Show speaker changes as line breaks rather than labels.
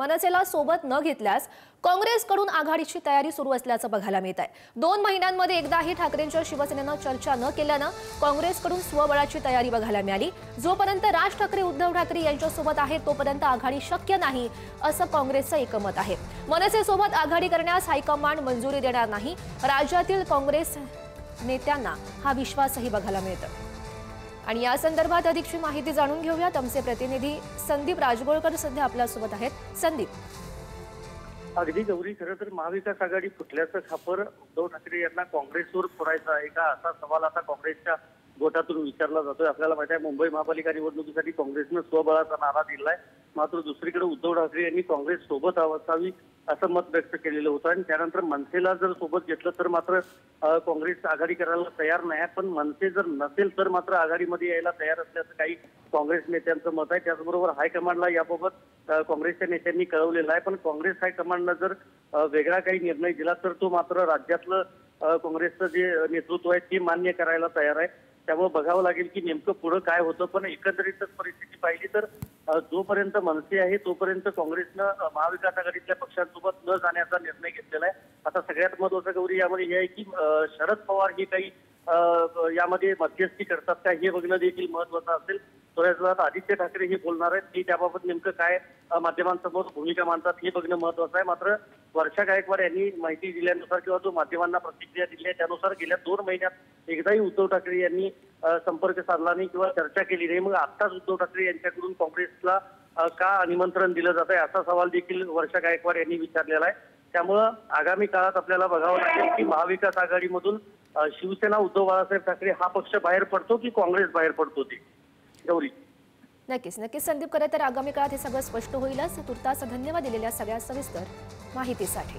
मनसेला सोबत न घेतल्यास काँग्रेसकडून आघाडीची तयारी सुरू असल्याचं बघायला मिळत आहे। 2 महिन्यांमध्ये एकदाही ठाकरेंच्या शिवसेनेनं चर्चा न केल्यानं काँग्रेसकडून स्वबळाची तयारी बघायला मिळाली। जोपर्यंत राज ठाकरे उद्धव ठाकरे यांच्यासोबत आहेत तोपर्यंत आघाडी शक्य नाही असं काँग्रेसचं एकमत आहे। मनसेसोबत आघाडी करण्यास हायकमांड मंजुरी देणार नाही, राज्यातील काँग्रेस नेत्यांना हा विश्वासही बघायला मिळतो। आणि या संदर्भात अधिकची माहिती जाणून घेऊयात। आमचे प्रतिनिधी संदीप राजगोळकर सध्या आपल्यासोबत आहेत। संदीप,
अगदी गौरी, खरं तर महाविकास आघाडी फुटल्याचं खापर उद्धव ठाकरे यांना काँग्रेसवर फोडायचं आहे का, असा सवाल आता काँग्रेसच्या गोटातून विचारला जातोय। आपल्याला माहिती आहे मुंबई महापालिका निवडणुकीसाठी काँग्रेसनं स्वबळाचा नारा दिलाय, मात्र दुसरीकडे उद्धव ठाकरे यांनी काँग्रेस सोबत असावी असं मत व्यक्त केलेलं होतं आणि त्यानंतर मनसेला जर सोबत घेतलं तर मात्र काँग्रेस आघाडी करायला तयार नाही, पण मनसे जर नसेल तर मात्र आघाडीमध्ये यायला तयार असल्याचं काही काँग्रेस नेत्यांचं मत आहे। त्याचबरोबर हायकमांडला याबाबत काँग्रेसच्या नेत्यांनी कळवलेलं आहे, पण काँग्रेस हायकमांडनं जर वेगळा काही निर्णय दिला तर तो मात्र राज्यातलं काँग्रेसचं जे नेतृत्व आहे ते मान्य करायला तयार आहे। त्यामुळे बघावं लागेल की नेमकं पुढे काय होतं, पण एकंदरीतच परिस्थिती पाहिली तर जोपर्यंत मनसे आहे तोपर्यंत काँग्रेसनं महाविकास आघाडीतल्या पक्षांसोबत न जाण्याचा निर्णय घेतलेला आहे। आता सगळ्यात महत्त्वाचं गौरी यामध्ये हे आहे की शरद पवार हे काही यामध्ये मध्यस्थी करतात का हे बघणं देखील महत्त्वाचं असेल। थोड्याच वेळात आदित्य ठाकरे हे बोलणार आहेत, की त्याबाबत नेमकं काय माध्यमांसमोर भूमिका मांडतात हे बघणं महत्त्वाचं आहे। मात्र वर्षा गायकवाड यांनी माहिती दिल्यानुसार किंवा जो माध्यमांना प्रतिक्रिया दिली आहे त्यानुसार गेल्या 2 महिन्यात एकदाही उद्धव ठाकरे यांनी संपर्क साधला नाही किंवा चर्चा केली नाही। मग आत्ताच उद्धव ठाकरे यांच्याकडून काँग्रेसला का निमंत्रण दिलं जात आहे असा सवाल देखील वर्षा गायकवाड यांनी विचारलेला आहे। त्यामुळं आगामी काळात आपल्याला बघावं लागेल की महाविकास आघाडीमधून शिवसेना उद्धव बाळासाहेब ठाकरे हा पक्ष बाहेर पडतो की काँग्रेस बाहेर पडतो ते। गौरी,
नक्कीच संदीप, खरं तर आगामी काळात हे सगळं स्पष्ट होईलच। तुर्तास धन्यवाद दिलेल्या सगळ्या सविस्तर माहितीसाठी।